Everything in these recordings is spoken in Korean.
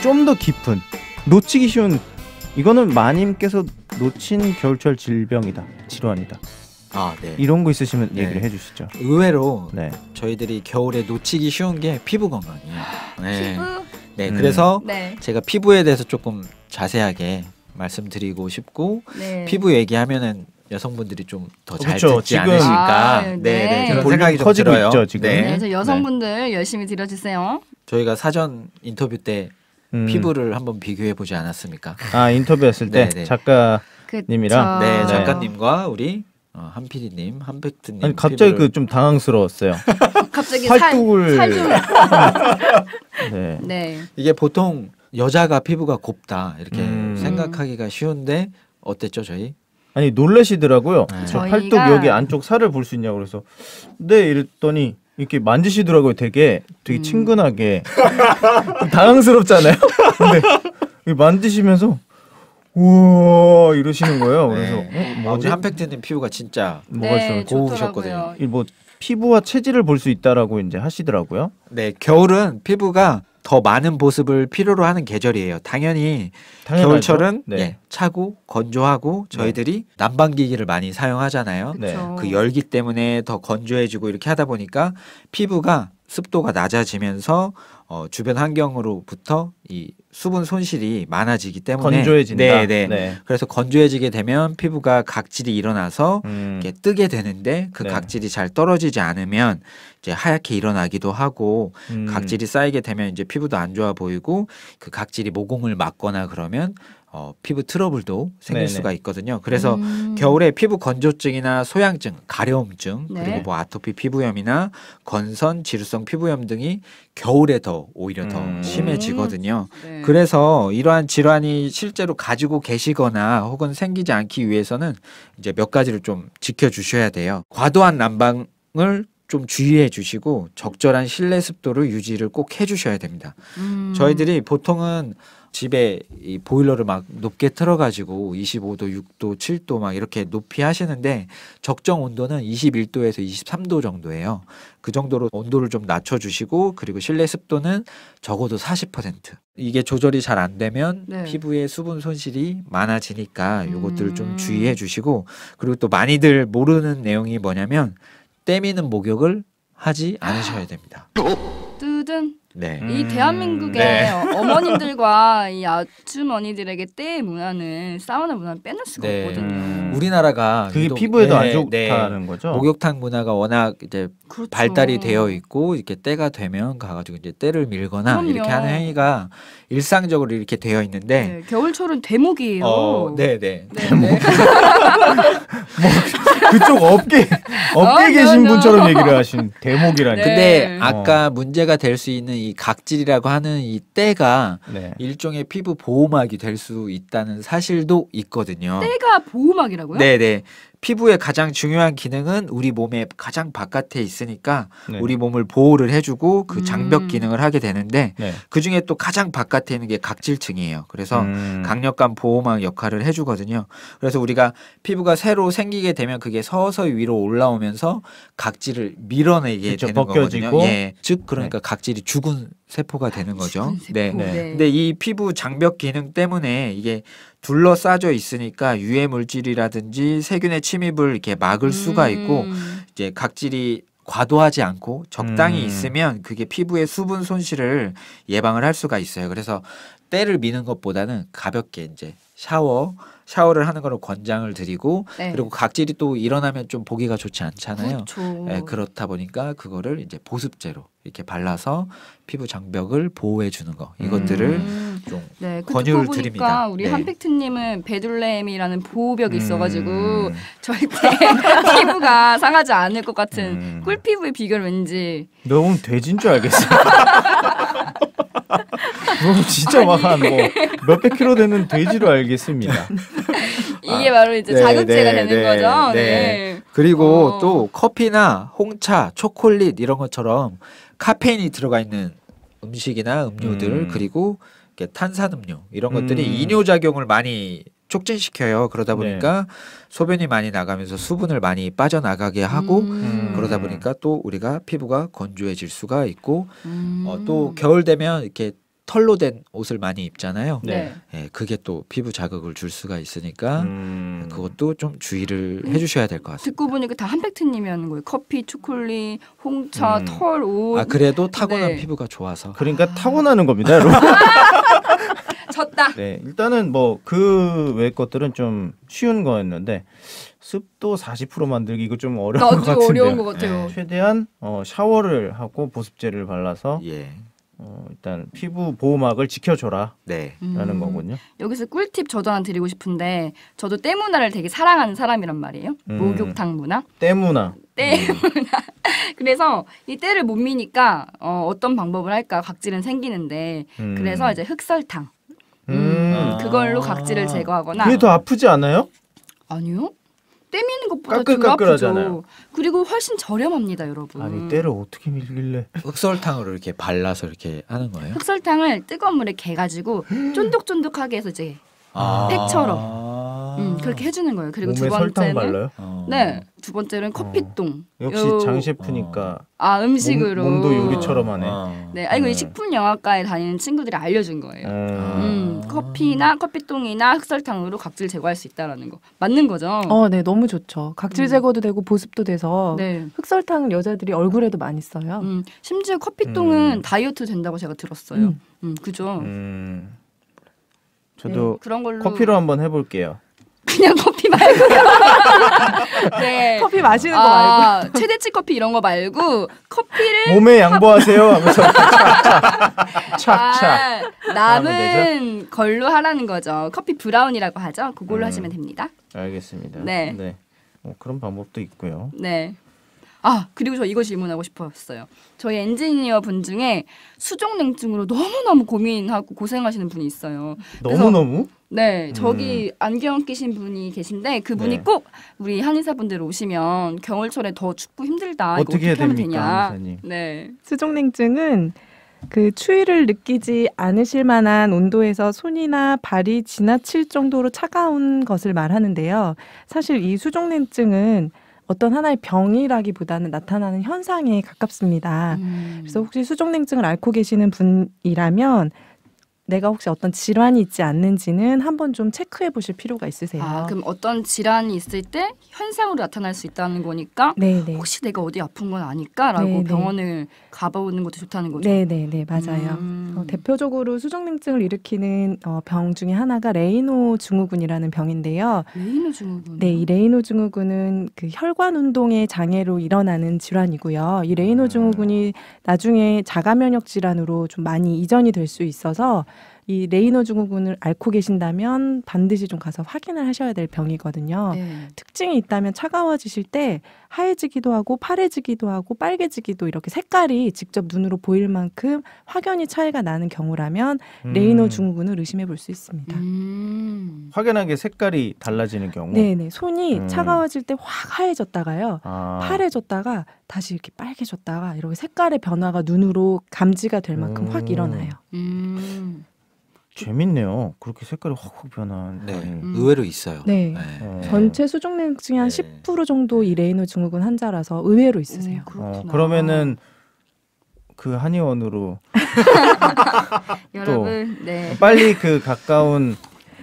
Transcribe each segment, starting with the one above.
좀 더 깊은 놓치기 쉬운 이거는 마님께서 놓친 겨울철 질병이다 질환이다. 아, 네. 이런 거 있으시면 네. 얘기를 해주시죠. 의외로 네. 저희들이 겨울에 놓치기 쉬운 게 피부 건강이에요. 네. 피부? 네, 그래서 네. 제가 피부에 대해서 조금 자세하게 말씀드리고 싶고 네. 피부 얘기하면은 여성분들이 좀 더 잘 그렇죠. 듣지 지금 않으실까. 아, 네. 네, 그런 볼륨 생각이 좀 커지고 들어요. 있죠, 지금. 네. 네, 그래서 여성분들 열심히 들어주세요. 저희가 사전 인터뷰 때 피부를 한번 비교해 보지 않았습니까? 아 인터뷰했을 때 네네. 작가님이랑 네, 그쵸. 작가님과 우리 한 PD님, 한 팩트님. 아니 갑자기 피부를... 그 좀 당황스러웠어요. 갑자기 팔뚝을 살 좀. 네. 네. 이게 보통 여자가 피부가 곱다 이렇게 생각하기가 쉬운데 어땠죠 저희? 아니 놀라시더라고요. 네. 저 저희가- 팔뚝 여기 안쪽 살을 볼 수 있냐고 그래서 네 이랬더니 이렇게 만지시더라고요. 되게 친근하게 당황스럽잖아요. 근데 이렇게 만지시면서 우와 이러시는 거예요. 그래서 네. 뭐지? 우리 한 팩트님 피부가 진짜 뭐가 네, 있어요? 고우셨거든요. 좋더라고요. 이 뭐 피부와 체질을 볼 수 있다라고 이제 하시더라고요. 네, 겨울은 피부가 더 많은 보습을 필요로 하는 계절이에요. 당연히 당연하죠. 겨울철은 네. 예, 차고 건조하고 저희들이 난방기기를 많이 사용하잖아요. 네. 그쵸. 그 열기 때문에 더 건조해지고 이렇게 하다 보니까 피부가 습도가 낮아지면서 주변 환경으로부터 이 수분 손실이 많아지기 때문에 건조해진다. 네. 네. 그래서 건조해지게 되면 피부가 각질이 일어나서 이렇게 뜨게 되는데 그 네. 각질이 잘 떨어지지 않으면 이제 하얗게 일어나기도 하고 각질이 쌓이게 되면 이제 피부도 안 좋아 보이고 그 각질이 모공을 막거나 그러면 피부 트러블도 생길 네네. 수가 있거든요. 그래서 겨울에 피부 건조증이나 소양증, 가려움증 네. 그리고 뭐 아토피 피부염이나 건선, 지루성 피부염 등이 겨울에 더 오히려 더 심해지거든요. 네. 그래서 이러한 질환이 실제로 가지고 계시거나 혹은 생기지 않기 위해서는 이제 몇 가지를 좀 지켜주셔야 돼요. 과도한 난방을 좀 주의해 주시고 적절한 실내 습도를 유지를 꼭 해주셔야 됩니다. 저희들이 보통은 집에 이 보일러를 막 높게 틀어가지고 25도, 6도, 7도 막 이렇게 높이 하시는데 적정 온도는 21도에서 23도 정도예요. 그 정도로 온도를 좀 낮춰주시고 그리고 실내 습도는 적어도 40%. 이게 조절이 잘 안 되면 네. 피부에 수분 손실이 많아지니까 이것들을 좀 주의해 주시고 그리고 또 많이들 모르는 내용이 뭐냐면 때미는 목욕을 하지 않으셔야 됩니다. 뜨든 네. 이 대한민국의 네. 어머님들과 이 아주머니들에게 때의 문화는 사우나 문화는 빼놓을 수가 네. 없거든요. 우리나라가 그게 유독- 피부에도 안 네, 좋다는 네. 거죠. 목욕탕 문화가 워낙 이제 그렇죠. 발달이 되어 있고 이렇게 때가 되면 가가지고 이제 때를 밀거나 그럼요. 이렇게 하는 행위가 일상적으로 이렇게 되어 있는데 네, 겨울철은 대목이에요. 네네. 네, 네. 그쪽 업계 계신 분처럼 얘기를 하신 대목이라니. 네. 근데 아까 문제가 될 수 있는 이 각질이라고 하는 이 때가 네. 일종의 피부 보호막이 될 수 있다는 사실도 있거든요. 때가 보호막이라고요? 네네. 피부의 가장 중요한 기능은 우리 몸의 가장 바깥에 있으니까 네. 우리 몸을 보호를 해주고 그 장벽 기능을 하게 되는데 네. 그 중에 또 가장 바깥에 있는 게 각질층이에요. 그래서 강력한 보호막 역할을 해주거든요. 그래서 우리가 피부가 새로 생기게 되면 그게 서서히 위로 올라오면서 각질을 밀어내게 그쵸, 되는 벗겨지고. 거거든요. 예. 즉 그러니까 각질이 죽은 세포가 되는 거죠. 죽은 세포. 네. 네. 근데 이 피부 장벽 기능 때문에 이게 둘러싸져 있으니까 유해 물질이라든지 세균의 침입을 이렇게 막을 수가 있고 이제 각질이 과도하지 않고 적당히 있으면 그게 피부의 수분 손실을 예방을 할 수가 있어요. 그래서 때를 미는 것보다는 가볍게 이제 샤워를 하는 거를 권장을 드리고 네. 그리고 각질이 또 일어나면 좀 보기가 좋지 않잖아요. 그렇죠. 네, 그렇다 보니까 그거를 이제 보습제로 이렇게 발라서 피부 장벽을 보호해 주는 거 이것들을 좀 네, 그 권유를 듣고 보니까 드립니다. 우리 네. 한팩트님은 베들레헴이라는 보호벽이 있어가지고 절대 피부가 상하지 않을 것 같은 꿀피부의 비결 왠지. 너 보면 돼지인 줄 알겠어. 너 진짜 막 한 뭐 몇백 킬로 되는 돼지로 알겠습니다. 이게 바로 이제 네, 자극제가 네, 되는 네, 거죠. 네. 네. 그리고 또 커피나 홍차, 초콜릿 이런 것처럼 카페인이 들어가 있는 음식이나 음료들 그리고 이렇게 탄산음료 이런 것들이 이뇨 작용을 많이 촉진시켜요. 그러다 보니까 소변이 많이 나가면서 수분을 많이 빠져나가게 하고 그러다 보니까 또 우리가 피부가 건조해질 수가 있고 또 겨울 되면 이렇게 털로 된 옷을 많이 입잖아요. 네. 예, 그게 또 피부 자극을 줄 수가 있으니까 그것도 좀 주의를 해주셔야 될 것 같습니다. 듣고 보니까 다 한팩트님이 하는 거예요. 커피, 초콜릿, 홍차, 털, 옷. 아 그래도 타고난 네. 피부가 좋아서. 그러니까 타고나는 겁니다, 여러분. 졌다. 네, 일단은 뭐 그 외 것들은 좀 쉬운 거였는데 습도 40% 만들기 이거 좀 어려운 것 나도 같은데요. 어려운 것 같아요. 네. 최대한 샤워를 하고 보습제를 발라서 예. 일단 피부 보호막을 지켜줘라라는 네. 거군요. 여기서 꿀팁 저도 하나 드리고 싶은데 저도 때 문화를 되게 사랑하는 사람이란 말이에요. 목욕탕 문화. 때문화. 때 문화. 그래서 이 때를 못 미니까 어떤 방법을 할까 각질은 생기는데 그래서 이제 흑설탕. 그걸로 각질을 제거하거나. 그게 더 아프지 않아요? 아니요. 때 미는 것보다 덜 까끌까끌하잖아요. 아프죠. 그리고 훨씬 저렴합니다, 여러분. 아니 때를 어떻게 밀길래? 흑설탕으로 이렇게 발라서 이렇게 하는 거예요? 흑설탕을 뜨거운 물에 개가지고 쫀득쫀득하게 해서 이제 팩처럼 그렇게 해주는 거예요. 그리고 두 몸에 설탕 번째는 발라요? 네, 두 번째는 커피똥. 역시 장 셰프니까 음식으로 몸도 요리처럼 하네. 네, 이거 이 식품 영화과에 다니는 친구들이 알려준 거예요. 커피나 커피똥이나 흑설탕으로 각질 제거할 수 있다라는 거 맞는 거죠? 네, 너무 좋죠. 각질 제거도 되고 보습도 돼서 네. 흑설탕은 여자들이 얼굴에도 많이 써요. 심지어 커피똥은 다이어트 된다고 제가 들었어요. 그죠? 저도 네, 그런 걸로 커피로 한번 해볼게요. 그냥 커피 말고요. 네. 커피 마시는 거 말고. 최대치 커피 이런 거 말고 커피를 몸에 양보하세요 하면서 착착. 하면 남은 걸로 하라는 거죠. 커피 브라운이라고 하죠. 그걸로 하시면 됩니다. 알겠습니다. 네. 그런 방법도 있고요. 네. 그리고 저 이거 질문하고 싶었어요. 저희 엔지니어 분 중에 수족냉증으로 너무너무 고민하고 고생하시는 분이 있어요. 너무너무? 네, 저기 안경 끼신 분이 계신데 그분이 네. 꼭 우리 한의사분들 오시면 겨울철에 더 춥고 힘들다. 이거 어떻게 해야 하면 됩니까, 되냐? 한의사님? 네. 수족냉증은 그 추위를 느끼지 않으실 만한 온도에서 손이나 발이 지나칠 정도로 차가운 것을 말하는데요. 사실 이 수족냉증은 어떤 하나의 병이라기보다는 나타나는 현상에 가깝습니다. 그래서 혹시 수족냉증을 앓고 계시는 분이라면 내가 혹시 어떤 질환이 있지 않는지는 한번 좀 체크해 보실 필요가 있으세요. 그럼 어떤 질환이 있을 때 현상으로 나타날 수 있다는 거니까 네네. 혹시 내가 어디 아픈 건 아닐까라고 네네. 병원을 가보는 것도 좋다는 거죠. 네네네, 맞아요. 대표적으로 수족냉증을 일으키는 병 중에 하나가 레이노 증후군이라는 병인데요. 레이노 증후군. 네, 이 레이노 증후군은 그 혈관 운동의 장애로 일어나는 질환이고요. 이 레이노 증후군이 나중에 자가 면역 질환으로 좀 많이 이전이 될 수 있어서 이 레이노 증후군을 앓고 계신다면 반드시 좀 가서 확인을 하셔야 될 병이거든요. 네. 특징이 있다면 차가워지실 때 하얘지기도 하고 파래지기도 하고 빨개지기도 이렇게 색깔이 직접 눈으로 보일 만큼 확연히 차이가 나는 경우라면 레이노 증후군을 의심해 볼 수 있습니다. 확연하게 색깔이 달라지는 경우. 네네. 손이 차가워질 때 확 하얘졌다가요. 아. 파래졌다가 다시 이렇게 빨개졌다가 이렇게 색깔의 변화가 눈으로 감지가 될 만큼 확 일어나요. 재밌네요. 그렇게 색깔이 확확 변한. 네, 의외로 있어요. 네. 전체 수족냉증의 한 10% 정도 이 레이노 증후군 환자라서 의외로 있으세요. 그러면은 그 한의원으로 여러분, 네. 빨리 그 가까운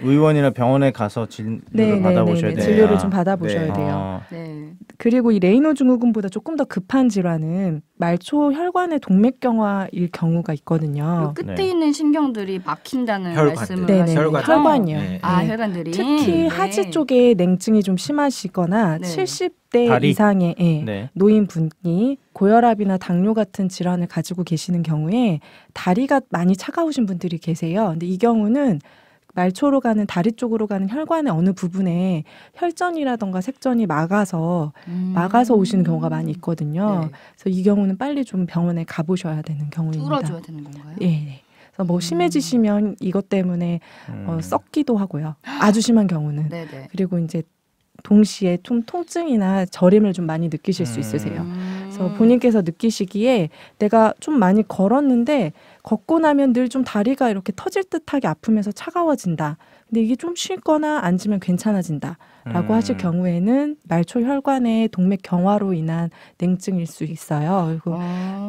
의원이나 병원에 가서 진료를 받아보셔야 돼요. 진료를 좀 받아보셔야 네. 돼요. 네. 그리고 이 레이노 증후군보다 조금 더 급한 질환은 말초 혈관의 동맥경화일 경우가 있거든요. 끝에 네. 있는 신경들이 막힌다는 혈관들. 말씀을 네네. 하시는 거죠? 혈관이요. 네. 혈관들이. 특히 네. 하지 쪽에 냉증이 좀 심하시거나 네. 70대 다리? 이상의 네. 노인분이 고혈압이나 당뇨 같은 질환을 가지고 계시는 경우에 다리가 많이 차가우신 분들이 계세요. 근데 이 경우는 말초로 가는 다리 쪽으로 가는 혈관의 어느 부분에 혈전이라던가 색전이 막아서 오시는 경우가 많이 있거든요. 네. 그래서 이 경우는 빨리 좀 병원에 가보셔야 되는 경우입니다. 뚫어줘야 되는 건가요? 예. 네. 그래서 뭐 심해지시면 이것 때문에 썩기도 하고요. 아주 심한 경우는. 네네. 그리고 이제 동시에 좀 통증이나 저림을 좀 많이 느끼실 수 있으세요. 그래서 본인께서 느끼시기에 내가 좀 많이 걸었는데 걷고 나면 늘 좀 다리가 이렇게 터질 듯하게 아프면서 차가워진다. 근데 이게 좀 쉬거나 앉으면 괜찮아진다라고 하실 경우에는 말초 혈관의 동맥 경화로 인한 냉증일 수 있어요. 그리고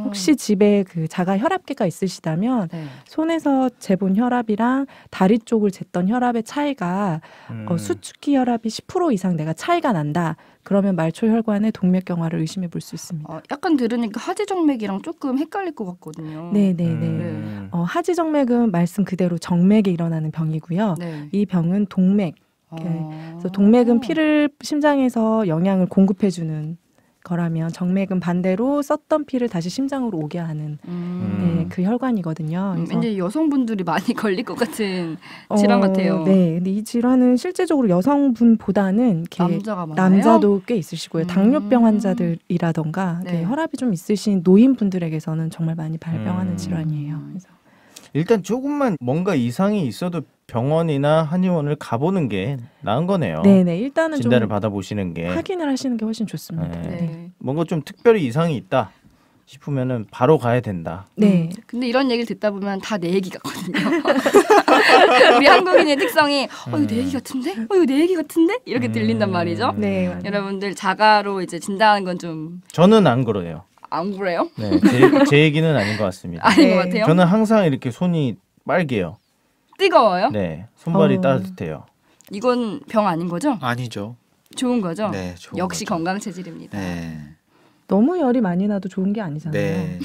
혹시 집에 그 자가 혈압계가 있으시다면 네. 손에서 재본 혈압이랑 다리 쪽을 쟀던 혈압의 차이가 수축기 혈압이 10% 이상 내가 차이가 난다. 그러면 말초 혈관의 동맥 경화를 의심해 볼 수 있습니다. 약간 들으니까 하지정맥이랑 조금 헷갈릴 것 같거든요. 네네네. 하지정맥은 말씀 그대로 정맥에 일어나는 병이고요. 네. 이 병은 동맥. 그래서 동맥은 피를 심장에서 영양을 공급해주는 거라면 정맥은 반대로 썼던 피를 다시 심장으로 오게 하는 네, 그 혈관이거든요. 그래서 이제 여성분들이 많이 걸릴 것 같은 질환 같아요. 네, 근데 이 질환은 실제적으로 여성분보다는 이렇게 남자가 많아요? 남자도 꽤 있으시고요. 당뇨병 환자들이라던가 네. 혈압이 좀 있으신 노인분들에게서는 정말 많이 발병하는 질환이에요. 그래서 일단 조금만 뭔가 이상이 있어도 병원이나 한의원을 가보는 게 나은 거네요. 네네, 일단은 진단을 좀 받아보시는 게 확인을 하시는 게 훨씬 좋습니다. 네. 네. 뭔가 좀 특별히 이상이 있다 싶으면은 바로 가야 된다. 네. 근데 이런 얘기를 듣다 보면 다 내 얘기 같거든요. 우리 한국인의 특성이 이거 내 얘기 같은데? 이거 내 얘기 같은데? 이렇게 들린단 말이죠. 네, 맞아요. 여러분들 자가로 이제 진단하는 건 좀 안 저는 안 그래요. 그래요? 네, 제 얘기는 아닌 것 같습니다. 아닌 네. 것 같아요. 저는 항상 이렇게 손이 빨개요. 뜨거워요? 네, 손발이 어. 따뜻해요. 이건 병 아닌 거죠? 아니죠. 좋은 거죠? 네, 좋은 역시 거죠. 건강 체질입니다. 네. 너무 열이 많이 나도 좋은 게 아니잖아요. 네.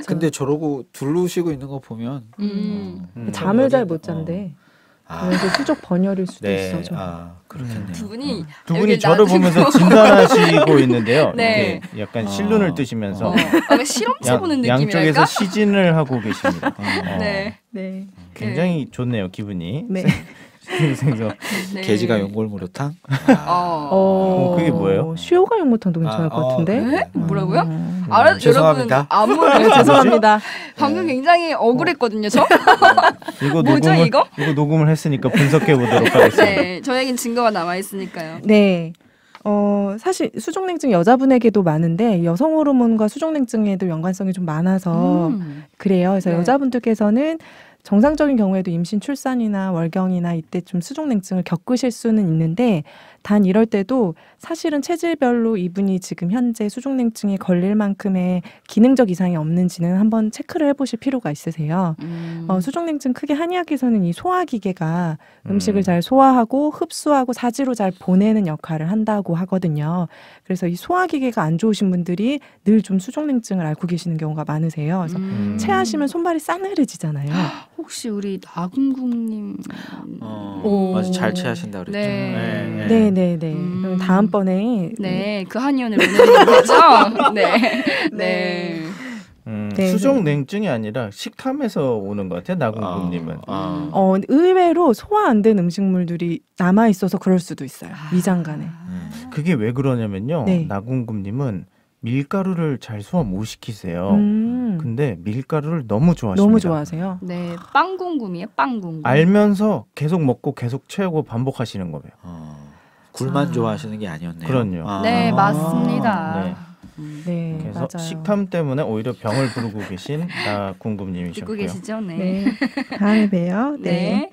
근데 저러고 둘르시고 있는 거 보면 잠을 잘 어디- 못 잔대. 아, 그래서 수족 번열일 수도 네. 있어. 저. 그렇겠네요. 두 분이 두 여기 분이 저를 놔두고 보면서 진단하시고 있는데요. 네. 이렇게 약간 실눈을 뜨시면서 약간 실험체 보는 양쪽에서 느낌이랄까? 시진을 하고 계십니다. 네. 네. 굉장히 좋네요, 기분이. 네. 그래서 네. 게지가 용골무료탕? 그게 뭐예요? 수요가 용모탕도 괜찮을 것 같은데. 네? 뭐라고요? 음. 알아, 죄송합니다. 여러분 네, 죄송합니다. 방금 굉장히 억울했거든요, 저. 이거 뭐죠, 녹음을 이거? 녹음을 했으니까 분석해 보도록 하겠습니다. 네, 저에겐 증거가 남아 있으니까요. 네. 사실 수족냉증 여자분에게도 많은데 여성 호르몬과 수족냉증에도 연관성이 좀 많아서 그래요. 그래서 네. 여자분들께서는 정상적인 경우에도 임신, 출산이나 월경이나 이때 좀 수족냉증을 겪으실 수는 있는데 단 이럴 때도 사실은 체질별로 이분이 지금 현재 수족냉증에 걸릴 만큼의 기능적 이상이 없는지는 한번 체크를 해보실 필요가 있으세요. 수족냉증 크게 한의학에서는 이 소화기계가 음식을 잘 소화하고 흡수하고 사지로 잘 보내는 역할을 한다고 하거든요. 그래서 이 소화기계가 안 좋으신 분들이 늘 좀 수족냉증을 앓고 계시는 경우가 많으세요. 그래서 체하시면 손발이 싸늘해지잖아요. 혹시 우리 나궁궁님 맞아, 잘 체하신다 그랬죠. 네. 네네네. 그럼 다음번에 네, 그 한의원을 보내는 거죠? 네. 네. 네. 수족 냉증이 아니라 식탐에서 오는 것 같아요, 나궁금님은. 의외로 소화 안 된 음식물들이 남아 있어서 그럴 수도 있어요. 위장간에. 그게 왜 그러냐면요, 네. 나궁금님은 밀가루를 잘 소화 못 시키세요. 음. 근데 밀가루를 너무 좋아하십니다. 너무 좋아하세요. 네, 빵궁금이에요, 빵궁금. 알면서 계속 먹고 계속 채우고 반복하시는 거예요. 굴만 좋아하시는 게 아니었네요. 그럼요. 네, 맞습니다. 네. 네, 그래서 맞아요. 식탐 때문에 오히려 병을 부르고 계신 나궁금님이셨고요. 듣고 계시죠? 네. 네. 다음에 봬요. 네.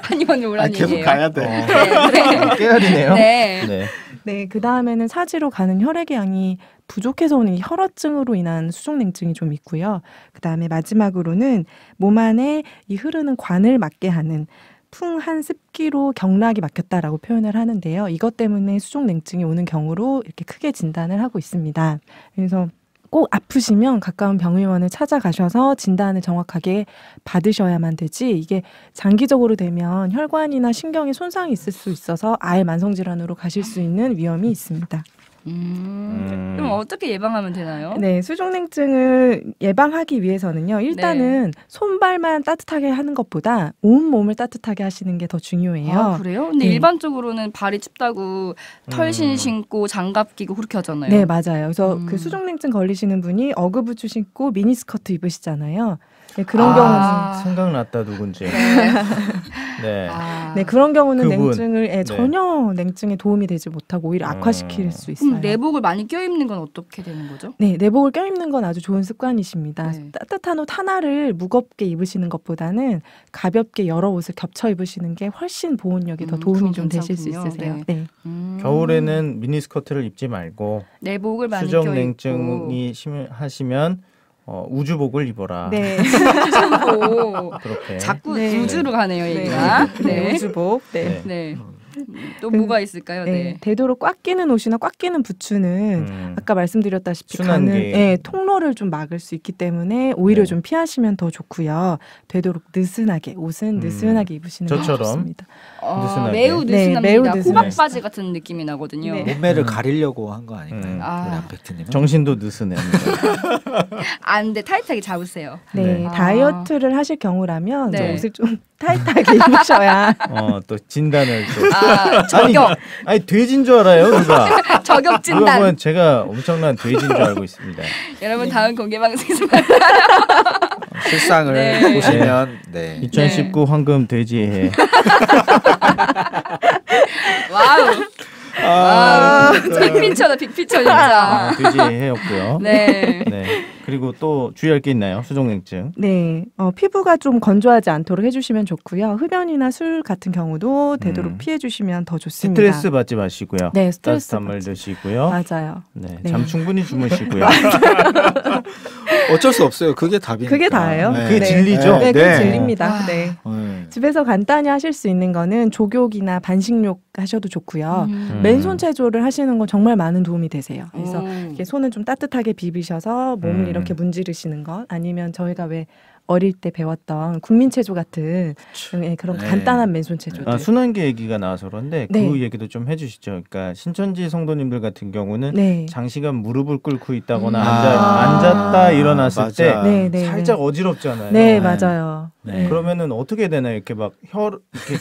한의원을 오라는 계속 얘기예요. 가야 돼. 네. 깨알이네요. 네. 네. 네, 그 다음에는 사지로 가는 혈액의 양이 부족해서 오는 이 혈어증으로 인한 수족냉증이 좀 있고요. 그 다음에 마지막으로는 몸 안에 이 흐르는 관을 막게 하는 풍한 습기로 경락이 막혔다라고 표현을 하는데요. 이것 때문에 수족냉증이 오는 경우로 이렇게 크게 진단을 하고 있습니다. 그래서 꼭 아프시면 가까운 병의원을 찾아가셔서 진단을 정확하게 받으셔야만 되지, 이게 장기적으로 되면 혈관이나 신경에 손상이 있을 수 있어서 아예 만성질환으로 가실 수 있는 위험이 있습니다. 그럼 어떻게 예방하면 되나요? 네, 수족냉증을 예방하기 위해서는요, 일단은 손발만 따뜻하게 하는 것보다 온 몸을 따뜻하게 하시는 게 더 중요해요. 아, 그래요? 근데 네. 일반적으로는 발이 춥다고 털신 신고 장갑 끼고 그렇게 하잖아요. 네, 맞아요. 그래서 그 수족냉증 걸리시는 분이 어그부츠 신고 미니스커트 입으시잖아요. 네, 그런 경우는 생각났다 누군지. 네. 네, 그런 경우는 그분. 냉증을 네. 전혀 냉증에 도움이 되지 못하고 오히려 악화시킬 수 있어요. 내복을 많이 껴입는 건 어떻게 되는 거죠? 네, 내복을 껴입는 건 아주 좋은 습관이십니다. 네. 따뜻한 옷 하나를 무겁게 입으시는 것보다는 가볍게 여러 옷을 겹쳐 입으시는 게 훨씬 보온력이 더 도움이 그건 좀 되실 수 괜찮군요. 있으세요. 네. 네. 겨울에는 미니스커트를 입지 말고 내복을 많이 수정 껴입고 냉증이 심하시면 우주복을 입어라. 네. 우주복. 그렇게. 자꾸 네. 우주로 가네요, 네. 얘기가. 네, 네. 우주복. 네. 네. 또 그- 뭐가 있을까요? 네. 네. 되도록 꽉 끼는 옷이나 꽉 끼는 부츠는 아까 말씀드렸다시피 순환기. 네, 통로를 좀 막을 수 있기 때문에 오히려 네. 좀 피하시면 더 좋고요. 되도록 느슨하게 옷은 느슨하게 입으시는 게 저처럼. 좋습니다. 느슨하게. 매우 네, 느슨합니다. 매우 느슨해요. 호박 바지 같은 느낌이 나거든요. 네. 몸매를 가리려고 한 거 아닌가요? 아. 우리 안팩트님은? 정신도 느슨해. 안 돼, 타이트하게 잡으세요. 네, 네. 다이어트를 하실 경우라면 네. 좀 옷을 좀 타이트하게 입으셔야 또 진단을 또. 아, 저격, 아니 돼지인 줄 알아요 누가? 저격 누가 진단. 보면 제가 엄청난 돼지인 줄 알고 있습니다. 여러분 다음 공개 방송에서 만나요. 실상을 네. 보시면 네. 2019 황금 돼지의 해. 와우. 빅피처다, 빅피처 진짜. 돼지의 해였고요. 네. 네. 그리고 또 주의할 게 있나요? 수족냉증. 네, 피부가 좀 건조하지 않도록 해주시면 좋고요. 흡연이나 술 같은 경우도 되도록 피해주시면 더 좋습니다. 스트레스 받지 마시고요. 네, 스트레스 따뜻한 물 받지. 드시고요. 맞아요. 네, 네. 잠 충분히 주무시고요. 어쩔 수 없어요. 그게 답이니까. 그게 다예요. 그게 진리죠? 네, 그게 네. 진리입니다. 아. 네. 네. 집에서 간단히 하실 수 있는 거는 족욕이나 반식욕 하셔도 좋고요. 맨손 체조를 하시는 건 정말 많은 도움이 되세요. 그래서 이렇게 손을 좀 따뜻하게 비비셔서 몸을 이렇게 문지르시는 것 아니면 저희가 왜 어릴 때 배웠던 국민체조 같은 그런 네. 간단한 맨손 체조들. 순환기 얘기가 나와서 그런데 네. 그 얘기도 좀 해주시죠. 그러니까 신천지 성도님들 같은 경우는 네. 장시간 무릎을 꿇고 있다거나 아. 앉았다 일어났을 맞아. 때 네, 네, 살짝 어지럽잖아요. 네, 네. 맞아요. 네. 그러면은 어떻게 되나요? 이렇게 막 이렇게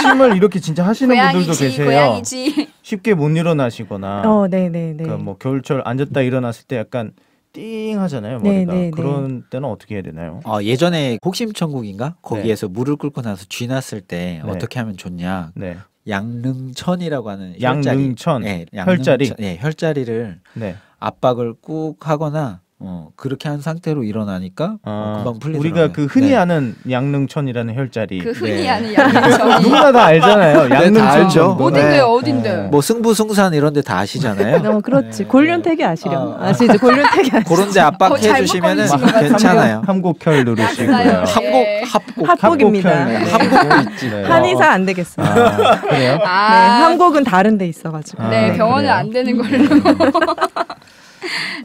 침을 이렇게 진짜 하시는 분들도 계세요. 고양이지. 쉽게 못 일어나시거나 네, 네, 네. 그러니까 뭐 겨울철 앉았다 일어났을 때 약간 띵 하잖아요. 네, 머리가. 네, 그런 때는 어떻게 해야 되나요? 예전에 혹심천국인가 거기에서 물을 끓고 나서 쥐났을 때 네. 어떻게 하면 좋냐? 네. 양릉천이라고 하는 양릉천. 네, 혈자리? 네, 혈자리를 네. 압박을 꾹 하거나 그렇게 한 상태로 일어나니까 금방 풀리더라고요. 우리가 그 흔히 네. 아는 양릉천이라는 혈자리. 그 흔히 네. 아는 양념이 누구나 다 알잖아요. 네, 다 양릉천 알죠. 정도. 어딘데요, 네. 어딘데? 뭐 승부승산 이런 데 다 아시잖아요. 그렇지. 네. 골륜태기 아시려? 어. 아시죠? 골륜태기 아시죠? 그런 데 압박해 잘못 주시면은 걸리신 것 같아요. 괜찮아요. 함곡혈 누르시고요. 맞아요. 합곡입니다. 네. 합곡도 있지. 네. 한의사 안 되겠어요. 그래요? 네, 아, 함곡은 다른 데 있어가지고. 네, 아, 병원은 그래요? 안 되는 걸로.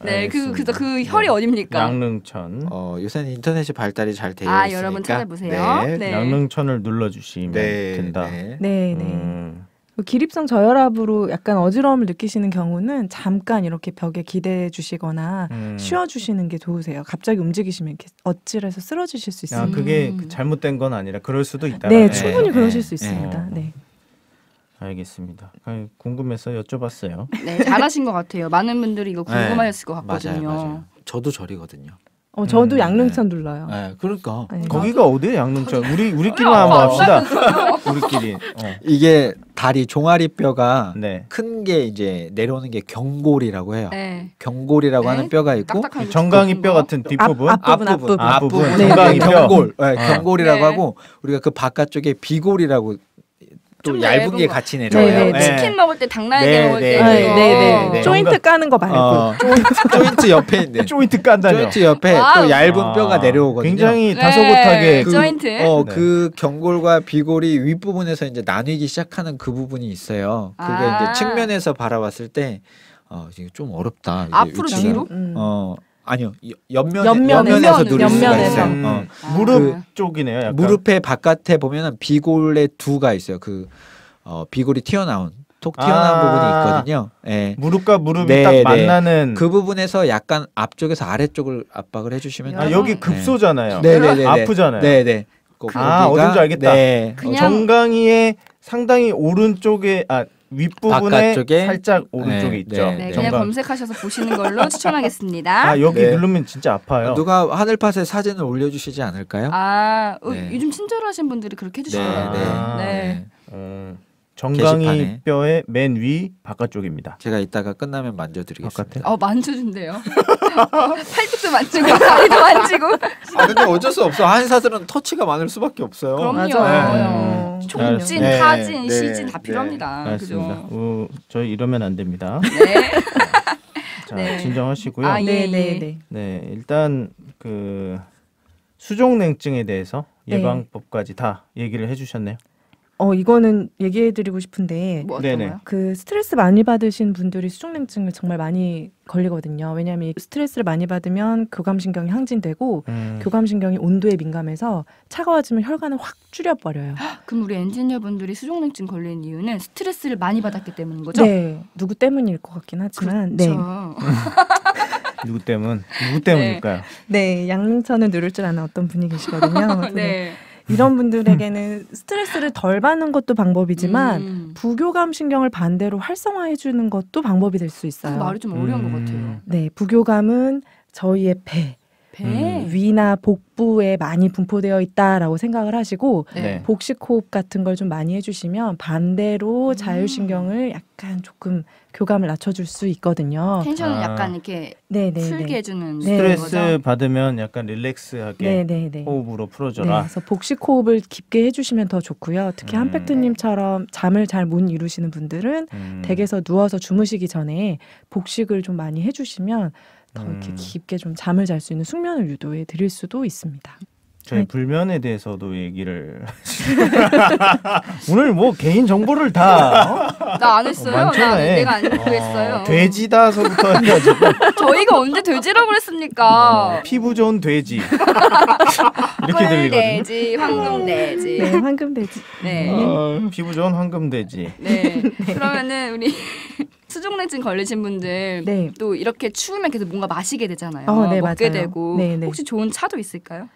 네, 알겠습니다. 그 혈이 어딥니까? 양릉천. 요새는 인터넷이 발달이 잘 되어 아, 있으니까. 여러분 찾아보세요. 네. 네. 양릉천을 눌러주시면 네. 된다. 네. 네, 네. 그 기립성 저혈압으로 약간 어지러움을 느끼시는 경우는 잠깐 이렇게 벽에 기대해 주시거나 쉬어 주시는 게 좋으세요. 갑자기 움직이시면 이렇게 어찌해서 쓰러지실 수 야, 있습니다. 그게 잘못된 건 아니라 그럴 수도 있다. 네, 네. 충분히 네. 그러실 수 네. 있습니다. 네. 알겠습니다. 궁금해서 여쭤봤어요. 네, 잘하신 것 같아요. 많은 분들이 이거 궁금하셨을 것 같거든요. 맞아요. 저도 저리거든요. 저도 양릉천 눌러요. 네, 그러니까 네. 거기가 어디예요, 양릉천? 우리끼리만 한번 합시다. 우리끼리. 이게 다리 종아리 뼈가 네. 큰 게 이제 내려오는 게 경골이라고 해요. 네. 경골이라고 네. 하는 뼈가 있고 딱딱한 거 정강이 짚고 뼈 거. 같은 뒷부분. 앞부분. 앞부분. 네, 정강이 네. 뼈. 경골, 네, 아. 경골이라고 네. 하고 우리가 그 바깥쪽에 비골이라고 또 좀 얇은 얇은 게 거. 같이 네, 내려와요. 네, 치킨 먹을 때 닭날개 네, 먹을 네, 때 네, 그거. 네, 네. 조인트 까는 거 말고. 조인트 옆에 있는 조인트 깐다뇨. 조인트 옆에 와우. 또 얇은 아, 뼈가 내려오거든요. 굉장히 네. 다소곳하게 그 조인트. 그 경골과 비골이 윗부분에서 이제 나뉘기 시작하는 그 부분이 있어요. 그게 아. 이제 측면에서 바라봤을 때 이게 좀 어렵다. 이게 앞으로 위치가. 뒤로? 아니요. 옆면에서. 옆면에서 누릴 수가 옆면에서. 있어요. 무릎 아. 쪽이네요. 약간. 무릎의 바깥에 보면은 비골의 두가 있어요. 그 비골이 튀어나온 톡 튀어나온 부분이 있거든요. 예. 무릎과 무릎이 네, 딱 네. 만나는. 그 부분에서 약간 앞쪽에서 아래쪽을 압박을 해주시면 아, 여기 급소잖아요. 네네네. 아프잖아요. 네네. 아, 어딘지 알겠다. 네. 그냥- 정강이의 상당히 오른쪽에 윗부분에 바깥쪽에? 살짝 오른쪽에 네, 있죠. 네, 네, 네. 그냥 정강. 검색하셔서 보시는 걸로 추천하겠습니다. 아 여기 네. 누르면 진짜 아파요. 누가 하늘팟에 사진을 올려주시지 않을까요? 네. 네. 요즘 친절하신 분들이 그렇게 해주시더라고요. 아, 네. 정강이 게시판에. 뼈의 맨 위 바깥쪽입니다. 제가 이따가 끝나면 만져드리겠습니다. 바깥에? 만져준대요. 팔뚝도 만지고 다리도 만지고. 아 근데 어쩔 수 없어. 한의사들은 터치가 많을 수밖에 없어요. 그럼요. 맞아요. 총진, 네. 타진, 네. 시진 다 네. 필요합니다. 알겠습니다. 그죠? 저희 이러면 안 됩니다. 네. 자, 네. 진정하시고요. 아, 예. 네네네. 네, 일단 그 수족냉증에 대해서 네. 예방법까지 다 얘기를 해주셨네요. 이거는 얘기해드리고 싶은데 뭐 네네. 어떤 거요? 그 스트레스 많이 받으신 분들이 수족냉증을 정말 많이 걸리거든요. 왜냐하면 이 스트레스를 많이 받으면 교감신경이 항진되고 교감신경이 온도에 민감해서 차가워지면 혈관을 확 줄여버려요. 그럼 우리 엔지니어분들이 수족냉증 걸린 이유는 스트레스를 많이 받았기 때문인 거죠? 네, 누구 때문일 것 같긴 하지만 그렇죠. 누구 때문일까요? 네, 양릉천을 누를 줄 아는 어떤 분이 계시거든요. 네. 이런 분들에게는 스트레스를 덜 받는 것도 방법이지만 부교감 신경을 반대로 활성화해 주는 것도 방법이 될 수 그 있어요. 말이 좀 어려운 것 같아요. 네, 부교감은 저희의 배, 배. 위나 복부에 많이 분포되어 있다라고 생각을 하시고 네. 복식호흡 같은 걸 좀 많이 해주시면 반대로 자율신경을 약간 조금 교감을 낮춰줄 수 있거든요. 텐션을 아. 약간 이렇게 네네네. 풀게 해주는 네. 스트레스 거죠? 받으면 약간 릴렉스하게 네네네. 호흡으로 네, 풀어줘라. 그래서 복식호흡을 깊게 해주시면 더 좋고요. 특히 한팩트님처럼 잠을 잘 못 이루시는 분들은 댁에서 누워서 주무시기 전에 복식을 좀 많이 해주시면 더 이렇게 깊게 좀 잠을 잘 수 있는 숙면을 유도해 드릴 수도 있습니다. 저희 불면에 대해서도 얘기를 오늘 뭐 개인 정보를 다 나 안 했어요. 많잖아요. 내가 안 그랬어요. 돼지다서부터 해가지고 저희가 언제 돼지라고 그랬습니까? 피부 좋은 돼지 이렇게 들리거든요. 꿀돼지, 황금돼지. 네, 황금돼지. 네. 피부 좋은 황금돼지. 네. 그러면은 우리 수족냉증 걸리신 분들 네. 또 이렇게 추우면 계속 뭔가 마시게 되잖아요. 네, 먹게 맞아요. 되고 네, 네. 혹시 좋은 차도 있을까요?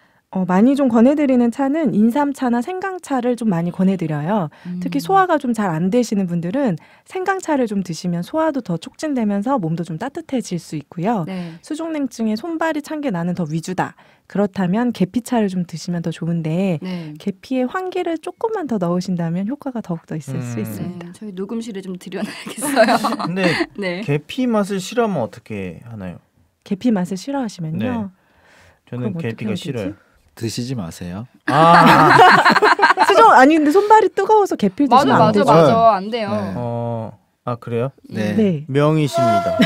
많이 좀 권해드리는 차는 인삼차나 생강차를 좀 많이 권해드려요. 특히 소화가 좀 잘 안 되시는 분들은 생강차를 좀 드시면 소화도 더 촉진되면서 몸도 좀 따뜻해질 수 있고요. 네. 수족냉증에 손발이 찬 게 나는 더 위주다. 그렇다면 계피차를 좀 드시면 더 좋은데 네. 계피에 환기를 조금만 더 넣으신다면 효과가 더욱더 있을 수 있습니다. 네. 저희 녹음실에 좀 들여놔야겠어요. 근데 네. 계피 맛을 싫어하면 어떻게 하나요? 계피 맛을 싫어하시면요. 네. 저는 그럼 어떻게 계피가 하면 싫어요. 되지? 드시지 마세요. 수정 아니 근데 손발이 뜨거워서 계피를 맞아 드시면 안 맞아 되죠. 맞아 안 돼요. 네. 그래요? 네. 네. 명이십니다.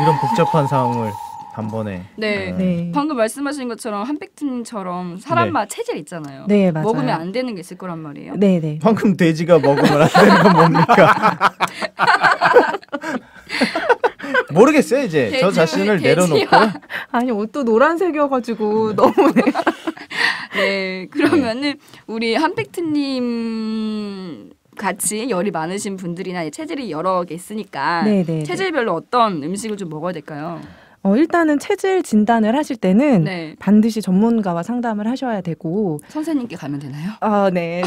이런 복잡한 상황을 단번에. 네. 네. 방금 말씀하신 것처럼 한백트님처럼 사람마다 체질 있잖아요. 네, 맞아요. 먹으면 안 되는 게 있을 거란 말이에요. 네, 네. 황금 돼지가 먹으면 안 되는 건 뭡니까? 모르겠어요 이제 저 자신을 내려놓고 아니 옷도 노란색이어가지고 너무 네. 그러면은 우리 한백트님 같이 열이 많으신 분들이나 체질이 여러 개 있으니까 네, 네, 체질별로 어떤 음식을 좀 먹어야 될까요? 일단은 체질 진단을 하실 때는 네. 반드시 전문가와 상담을 하셔야 되고 선생님께 가면 되나요? 네.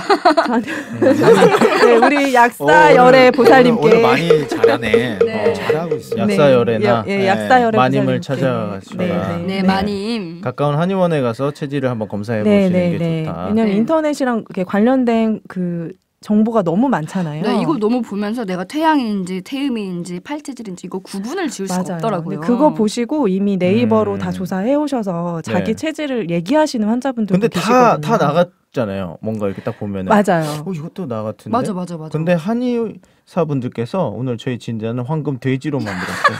네, 우리 약사열의 보살님께 오늘 많이 잘하네. 네. 잘하고 있어요. 약사열애나 예, 약사열의 마님을 보살님께. 찾아가시거나 네, 마님. 가까운 한의원에 가서 체질을 한번 검사해 네, 보시는 네, 게 네. 좋다. 왜냐하면 네. 인터넷이랑 이렇게 관련된 그 정보가 너무 많잖아요. 네, 이거 너무 보면서 내가 태양인지 태음인지 팔체질인지 이거 구분을 지을 수가 맞아요. 없더라고요. 근데 그거 보시고 이미 네이버로 다 조사해 오셔서 자기 네. 체질을 얘기하시는 환자분들도 근데 계시거든요. 다 나갔잖아요. 뭔가 이렇게 딱 보면은 맞아요. 이것도 나 같은데. 맞아. 근데 한의사분들께서 오늘 저희 진단은 황금 돼지로 만들었어요.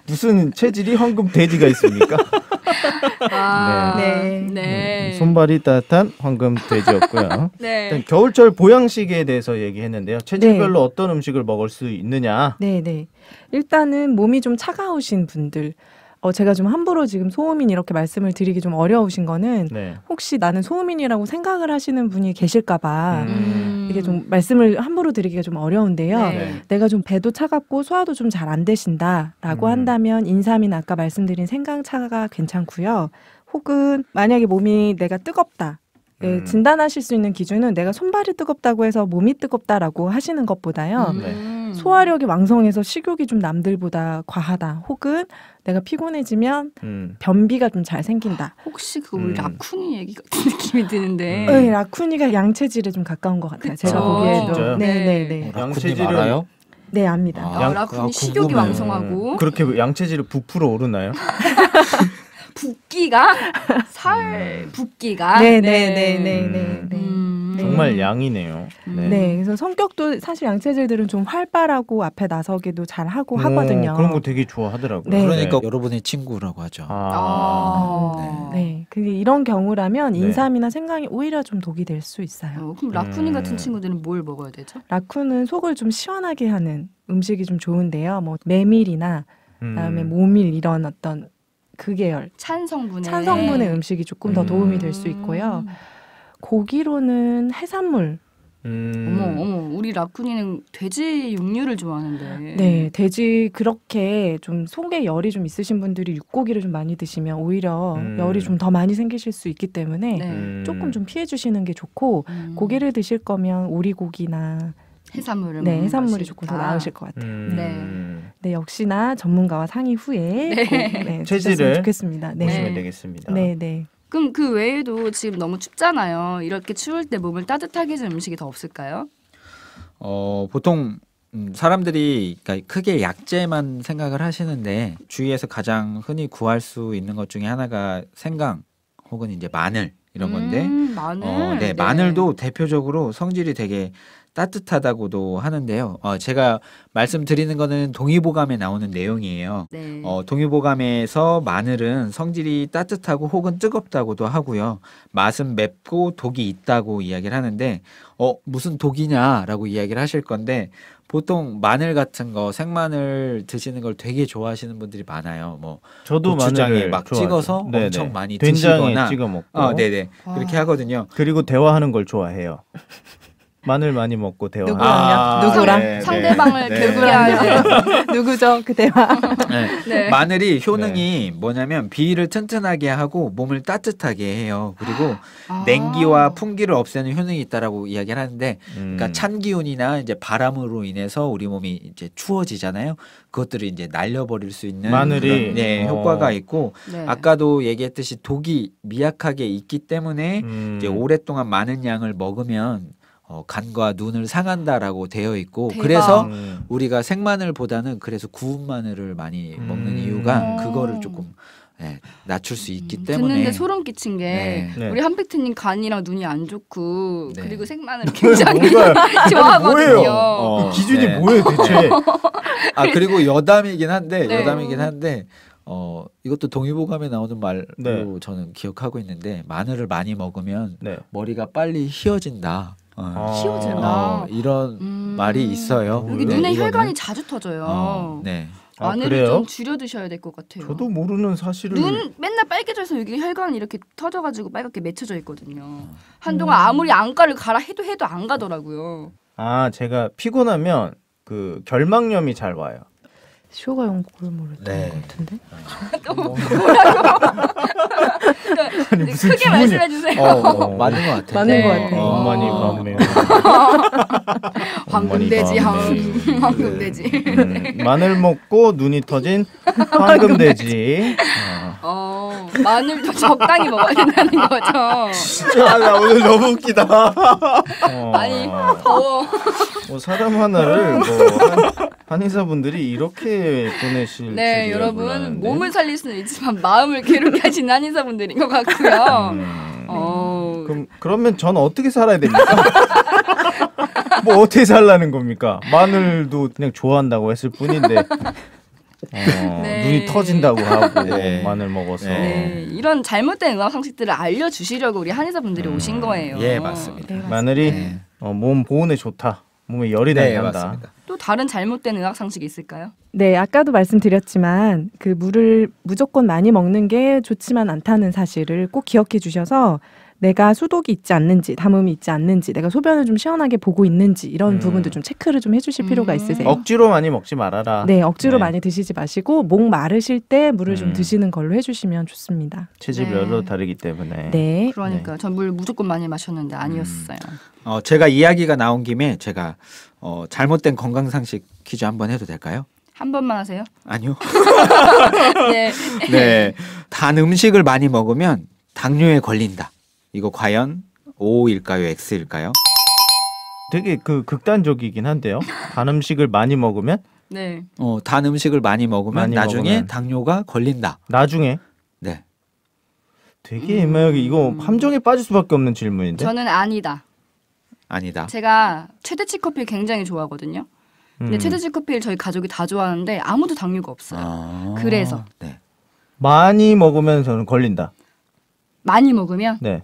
무슨 체질이 황금 돼지가 있습니까? 아, 네. 네. 손발이 따뜻한 황금 돼지였고요. 네. 일단 겨울철 보양식에 대해서 얘기했는데요. 체질별로 어떤 음식을 먹을 수 있느냐? 네, 네. 일단은 몸이 좀 차가우신 분들, 제가 좀 함부로 지금 소음인 이렇게 말씀을 드리기 좀 어려우신 거는 네. 혹시 나는 소음인이라고 생각을 하시는 분이 계실까봐 음. 이게 좀 말씀을 함부로 드리기가 좀 어려운데요. 네. 내가 좀 배도 차갑고 소화도 좀 잘 안 되신다라고 한다면 인삼이나 아까 말씀드린 생강차가 괜찮고요. 혹은 만약에 몸이 내가 뜨겁다. 진단하실 수 있는 기준은 내가 손발이 뜨겁다고 해서 몸이 뜨겁다라고 하시는 것보다요. 소화력이 왕성해서 식욕이 좀 남들보다 과하다. 혹은 내가 피곤해지면 변비가 좀 잘 생긴다. 혹시 그 우리 라쿠니 얘기 같은 느낌이 드는데. 네, 라쿠니가 양체질에 좀 가까운 것 같아요. 그쵸. 제가 보기에도. 진짜요? 네네네. 양체질은 알아요? 네, 압니다. 라쿠니 식욕이 궁금해요. 음. 왕성하고 그렇게 양체질이 부풀어 오르나요? 붓기가 살 붓기가 네네네네네. 정말 양이네요. 네, 그래서 성격도 사실 양체질들은 좀 활발하고 앞에 나서기도 잘 하고 하거든요. 그런 거 되게 좋아하더라고요. 네. 그러니까 여러분의 친구라고 하죠. 네, 근데 이런 경우라면 네. 인삼이나 생강이 오히려 좀 독이 될 수 있어요. 그럼 라쿠니 같은 친구들은 뭘 먹어야 되죠? 라쿠는 속을 좀 시원하게 하는 음식이 좀 좋은데요. 뭐 메밀이나 그다음에 모밀 이런 어떤 그 계열 찬 성분의 음식이 조금 더 도움이 될 수 있고요. 고기로는 해산물. 어머, 우리 라쿠니는 돼지 육류를 좋아하는데. 네, 돼지 그렇게 좀 속에 열이 좀 있으신 분들이 육고기를 좀 많이 드시면 오히려 열이 좀 더 많이 생기실 수 있기 때문에 조금 좀 피해 주시는 게 좋고 고기를 드실 거면 오리고기나 해산물을 네, 먹는 해산물이 것이 조금 더 좋다. 나으실 것 같아요. 네. 네, 역시나 전문가와 상의 후에 체질을 드셨으면 좋겠습니다. 네. 보시면 되겠습니다. 네, 네. 그럼 그 외에도 지금 너무 춥잖아요. 이렇게 추울 때 몸을 따뜻하게 해주는 음식이 더 없을까요? 보통 사람들이 그러니까 크게 약재만 생각을 하시는데 주위에서 가장 흔히 구할 수 있는 것 중에 하나가 생강 혹은 이제 마늘 이런 건데 마늘. 네, 마늘도 대표적으로 성질이 되게 따뜻하다고도 하는데요. 제가 말씀드리는 거는 동의보감에 나오는 내용이에요. 네. 동의보감에서 마늘은 성질이 따뜻하고 혹은 뜨겁다고도 하고요. 맛은 맵고 독이 있다고 이야기를 하는데 무슨 독이냐라고 이야기를 하실 건데 보통 마늘 같은 거 생마늘 드시는 걸 되게 좋아하시는 분들이 많아요. 뭐 저도 고추장에 마늘을 막 좋아하죠. 찍어서 네네. 엄청 많이 된장에 드시거나 찍어 먹고 네네 그렇게 하거든요. 그리고 대화하는 걸 좋아해요. 마늘 많이 먹고 대화. 누구랑? 네, 상대방을 네. 괴롭게 하는. 누구죠? 그 대화. 네. 마늘이 효능이 뭐냐면 비위를 튼튼하게 하고 몸을 따뜻하게 해요. 그리고 냉기와 풍기를 없애는 효능이 있다라고 이야기를 하는데, 그러니까 찬 기운이나 이제 바람으로 인해서 우리 몸이 이제 추워지잖아요. 그것들을 이제 날려버릴 수 있는 마늘이? 그런, 효과가 있고, 네. 아까도 얘기했듯이 독이 미약하게 있기 때문에 이제 오랫동안 많은 양을 먹으면 간과 눈을 상한다라고 되어 있고 대박. 그래서 우리가 생마늘보다는 그래서 구운 마늘을 많이 먹는 이유가 음. 그거를 조금 낮출 수 있기 때문에 듣는데 소름 끼친 게 네. 우리 한팩트님 간이랑 눈이 안 좋고 네. 그리고 생마늘을 굉장히 뭐예요? 좋아하거든요. 기준이 네. 뭐예요 대체? 그리고 여담이긴 한데 네. 이것도 동의보감에 나오는 말로 네. 저는 기억하고 있는데 마늘을 많이 먹으면 네. 머리가 빨리 휘어진다. 휘어진다. 이런 말이 있어요. 여기 네, 눈에 이거는. 혈관이 자주 터져요. 네. 마늘을 그래요? 좀 줄여 드셔야 될 것 같아요. 저도 모르는 사실을. 눈 맨날 빨개져서 여기 혈관이 이렇게 터져가지고 빨갛게 맺혀져 있거든요. 한동안 아무리 안과를 가라 해도 안 가더라고요. 제가 피곤하면 그 결막염이 잘 와요. 쇼가 연구를 모르는 네. 것 같은데. 무슨 크게 기분이- 말씀해 주세요. 맞는 것 같아요. 맞는 네. 것 같아요. 엄마니 밤에. 황금돼지, 밤에. 황금돼지. 마늘 먹고 눈이 터진 황금돼지. 마늘도 적당히 먹어야 된다는 거죠. 진짜 나 오늘 너무 웃기다. 아니 더워. 사람 하나를 한의사분들이 이렇게 보내실 네, 줄이야 여러분 몰랐는데. 몸을 살릴 수는 있지만 마음을 괴롭게 하신 한의사분들인 것 같고요. 그러면 저는 어떻게 살아야 됩니까? 뭐 어떻게 살라는 겁니까? 마늘도 그냥 좋아한다고 했을 뿐인데 네. 눈이 터진다고 하고 네. 마늘 먹어서 네, 이런 잘못된 의학 상식들을 알려주시려고 우리 한의사분들이 오신 거예요. 예, 맞습니다. 네, 마늘이 네. 몸 보온에 좋다. 몸에 열이 네, 나게 한다. 맞습니다. 또 다른 잘못된 의학 상식이 있을까요? 네, 아까도 말씀드렸지만 그 물을 무조건 많이 먹는 게 좋지만 않다는 사실을 꼭 기억해 주셔서 내가 수독이 있지 않는지, 담음이 있지 않는지, 내가 소변을 좀 시원하게 보고 있는지 이런 부분도 좀 체크를 좀 해주실 필요가 있으세요. 억지로 많이 먹지 말아라. 네, 억지로 네. 많이 드시지 마시고 목 마르실 때 물을 좀 드시는 걸로 해주시면 좋습니다. 체질별로 네. 다르기 때문에. 네. 그러니까 전 물 무조건 많이 마셨는데 아니었어요. 제가 이야기가 나온 김에 제가 잘못된 건강상식 퀴즈 한번 해도 될까요? 한 번만 하세요. 아니요. 네. 네. 단 음식을 많이 먹으면 당뇨에 걸린다. 이거 과연 O일까요? X일까요? 되게 그 극단적이긴 한데요. 단 음식을 많이 먹으면 네. 단 음식을 많이 먹으면 많이 나중에 먹으면. 당뇨가 걸린다. 나중에 네. 되게 애매하게 이거 함정에 빠질 수밖에 없는 질문인데. 저는 아니다. 아니다. 제가 최대치 커피를 굉장히 좋아하거든요. 근데 최대치 커피를 저희 가족이 다 좋아하는데 아무도 당뇨가 없어요. 그래서. 네. 많이 먹으면 저는 걸린다. 많이 먹으면 네.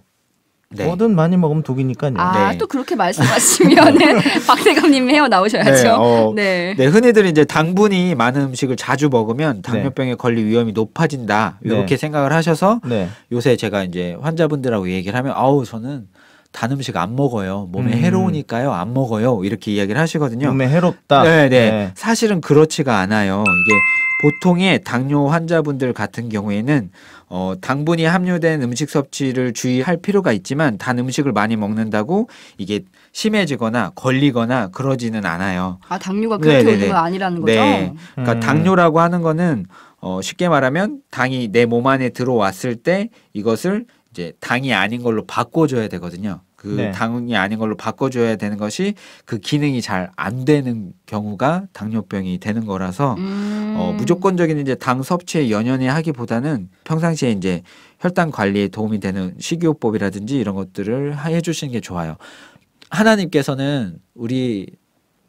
네. 뭐든 많이 먹으면 독이니까요. 또 그렇게 말씀하시면은 박대감님 헤어 나오셔야죠. 네. 네, 흔히들 이제 당분이 많은 음식을 자주 먹으면 당뇨병에 걸릴 위험이 높아진다. 이렇게 네. 생각을 하셔서 네. 요새 제가 이제 환자분들하고 얘기를 하면 저는 단 음식 안 먹어요. 몸에 해로우니까요. 안 먹어요. 이렇게 이야기를 하시거든요. 몸에 해롭다. 네, 네. 네. 사실은 그렇지가 않아요. 이게 보통의 당뇨 환자분들 같은 경우에는 당분이 함유된 음식 섭취를 주의할 필요가 있지만 단 음식을 많이 먹는다고 이게 심해지거나 걸리거나 그러지는 않아요. 당뇨가 그렇게 네네네. 오는 건 아니라는 거죠? 네. 그러니까 당뇨라고 하는 거는 쉽게 말하면 당이 내 몸 안에 들어왔을 때 이것을 이제 당이 아닌 걸로 바꿔줘야 되거든요. 그 네. 당이 아닌 걸로 바꿔줘야 되는 것이 그 기능이 잘 안 되는 경우가 당뇨병이 되는 거라서 무조건적인 이제 당 섭취에 연연해 하기보다는 평상시에 이제 혈당 관리에 도움이 되는 식이요법이라든지 이런 것들을 해주시는 게 좋아요. 하나님께서는 우리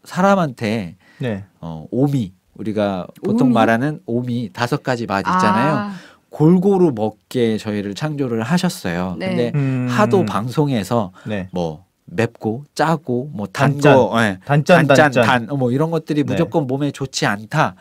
사람한테 네. 오미 우리가 보통 오미? 말하는 오미 5가지 맛 있잖아요. 골고루 먹게 저희를 창조를 하셨어요. 네. 근데 하도 방송에서 네. 뭐 맵고 짜고 뭐 단짠. 단거 단짠. 뭐 이런 것들이 네. 무조건 몸에 좋지 않다.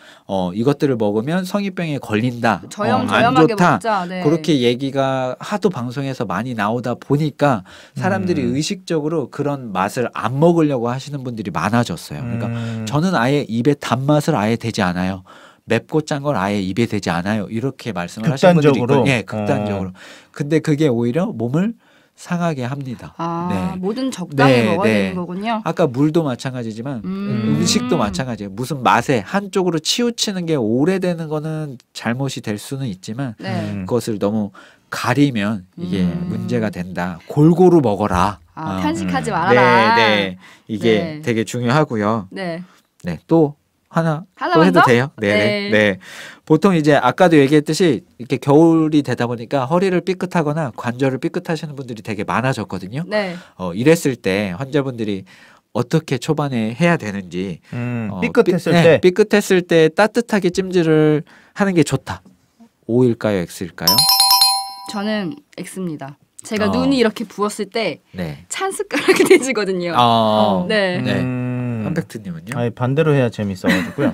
이것들을 먹으면 성인병에 걸린다. 안 저염하게 좋다. 먹자. 네. 그렇게 얘기가 하도 방송에서 많이 나오다 보니까 사람들이 의식적으로 그런 맛을 안 먹으려고 하시는 분들이 많아졌어요. 그러니까 저는 아예 입에 단맛을 아예 대지 않아요. 맵고 짠 걸 아예 입에 대지 않아요. 이렇게 말씀을 하시는 분들이 있고, 예, 극단적으로. 근데 그게 오히려 몸을 상하게 합니다. 네. 뭐든 적당히 네, 먹어야 네. 되는 거군요. 아까 물도 마찬가지지만 음식도 마찬가지예요. 무슨 맛에 한쪽으로 치우치는 게 오래되는 거는 잘못이 될 수는 있지만 네. 그것을 너무 가리면 이게 문제가 된다. 골고루 먹어라. 편식하지 말아라. 네, 네. 이게 네. 되게 중요하고요. 네. 네, 또 하나 또 하나만 해도 더? 돼요? 네, 네. 네. 보통 이제 아까도 얘기했듯이 이렇게 겨울이 되다 보니까 허리를 삐끗하거나 관절을 삐끗하시는 분들이 되게 많아졌거든요. 네. 이랬을 때 환자분들이 어떻게 초반에 해야 되는지 삐끗했을 네, 때 삐끗했을 때 따뜻하게 찜질을 하는 게 좋다. O일까요, X일까요? 저는 X입니다. 제가 눈이 이렇게 부었을 때 네. 찬 숟가락이 되지거든요. 네. 네. 한백트님은요? 아니 반대로 해야 재밌어가지고요.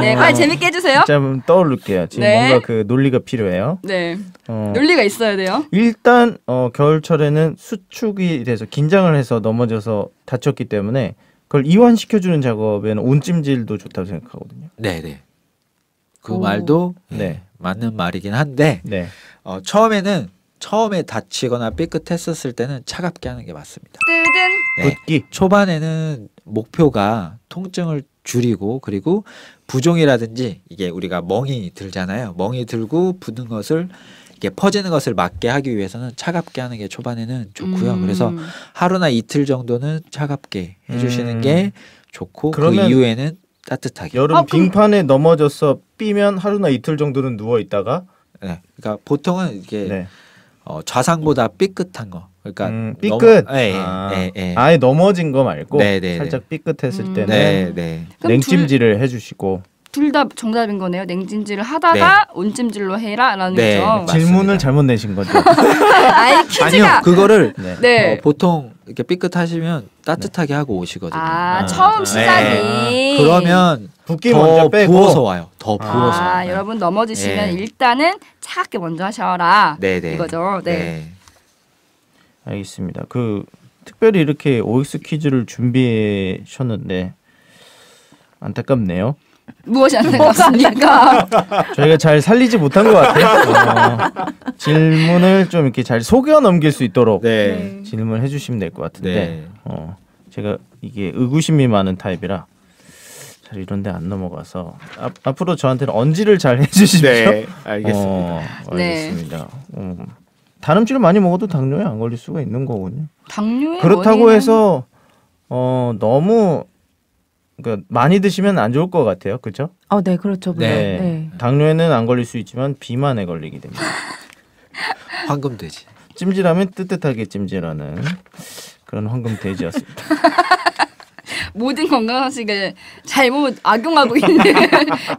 네, 빨리 재밌게 해주세요. 진짜 한번 떠올릴게요. 지금 네. 뭔가 그 논리가 필요해요. 네. 논리가 있어야 돼요. 일단 겨울철에는 수축이 돼서 긴장을 해서 넘어져서 다쳤기 때문에 그걸 이완시켜주는 작업에는 온찜질도 좋다고 생각하거든요. 네, 네. 그 말도 네. 맞는 말이긴 한데 네. 처음에 다치거나 삐끗했었을 때는 차갑게 하는 게 맞습니다. 뜨든. 네. 붓기. 초반에는 목표가 통증을 줄이고 그리고 부종이라든지 이게 우리가 멍이 들잖아요. 멍이 들고 부는 것을 이게 퍼지는 것을 막게 하기 위해서는 차갑게 하는 게 초반에는 좋고요. 그래서 하루나 이틀 정도는 차갑게 해주시는 게 좋고 그 그러면 이후에는 따뜻하게. 여름 빙판에 넘어져서 삐면 하루나 이틀 정도는 누워 있다가 네. 그러니까 보통은 이게 네. 좌상보다 삐끗한 거. 그러니까 삐끗. 아예 넘어진 거 말고 네. 살짝 삐끗했을 때는 네. 냉찜질을 해주시고. 둘 다 정답인 거네요. 냉찜질을 하다가 온찜질로 해라라는 네. 거죠. 맞습니다. 질문을 잘못 내신 거죠. 아이 퀴즈가. 아니요, 그거를 네. 보통 이렇게 삐끗하시면 따뜻하게 하고 오시거든요. 처음 시작이. 그러면 붓기 더 먼저 빼고 부어서 와요. 더 부어서. 여러분 넘어지시면 네. 일단은 차갑게 먼저 하셔라. 네네. 이거죠. 네. 알겠습니다. 그 특별히 이렇게 OX 퀴즈를 준비하셨는데 안타깝네요. 무엇이 안타깝습니까? 저희가 잘 살리지 못한 것 같아요. 질문을 좀 이렇게 잘 속여 넘길 수 있도록 네. 질문해 주시면 될 것 같은데 네. 제가 이게 의구심이 많은 타입이라 잘 이런데 안 넘어가서 앞으로 저한테는 언지를 잘 해주십시오. 네. 알겠습니다. 알겠습니다. 다람쥐를 많이 먹어도 당뇨에 안 걸릴 수가 있는 거군요. 당뇨의 그렇다고 원인은- 해서 너무 그러니까 많이 드시면 안 좋을 것 같아요. 그렇죠? 네, 그렇죠. 물론. 네. 네. 당뇨에는 안 걸릴 수 있지만 비만에 걸리게 됩니다. 황금돼지. 찜질하면 뜨뜻하게 찜질하는 그런 황금돼지였습니다. 모든 건강상식을 잘못 악용하고 있는.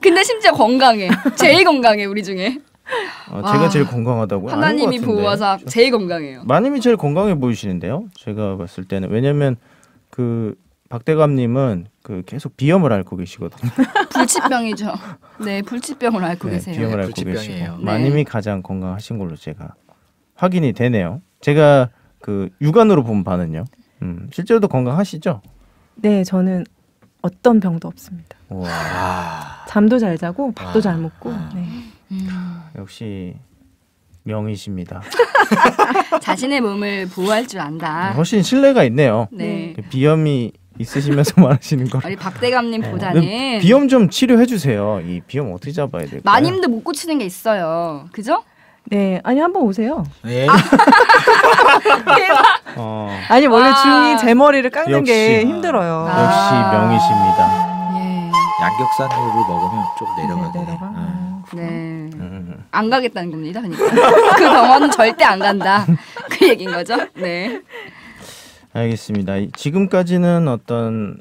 근데 심지어 건강해. 제일 건강해 우리 중에. 제가 와. 제일 건강하다고요? 아닌 것 하나님이 같은데. 보호하사 제일 건강해요. 마님이 제일 건강해 보이시는데요. 제가 봤을 때는 왜냐면 그 박대감님은 그 계속 비염을 앓고 계시거든요. 불치병이죠. 네, 불치병을 앓고 계세요. 비염을 앓고 불치병이에요. 계시고 네. 마님이 가장 건강하신 걸로 제가 확인이 되네요. 제가 그 육안으로 본 바는요. 실제로도 건강하시죠? 네, 저는 어떤 병도 없습니다. 와, 잠도 잘 자고 밥도 잘 먹고. 네. 역시 명이십니다. 자신의 몸을 보호할 줄 안다. 훨씬 신뢰가 있네요. 네. 비염이 있으시면서 말하시는 걸. 우리 박대감님보다는 비염 좀 치료해 주세요. 이 비염 어떻게 잡아야 될까요? 마님도 못 고치는 게 있어요. 그죠? 네, 아니 한번 오세요. 네. 아니 원래 아. 중이 제 머리를 깎는 역시. 게 힘들어요. 아. 역시 명이십니다. 예. 양격산으로 먹으면 좀 네, 내려가게. 내려가. 네. 음. 안 가겠다는 겁니다. 그러니까 그 병원은 절대 안 간다. 그 얘기인 거죠. 네. 알겠습니다. 지금까지는 어떤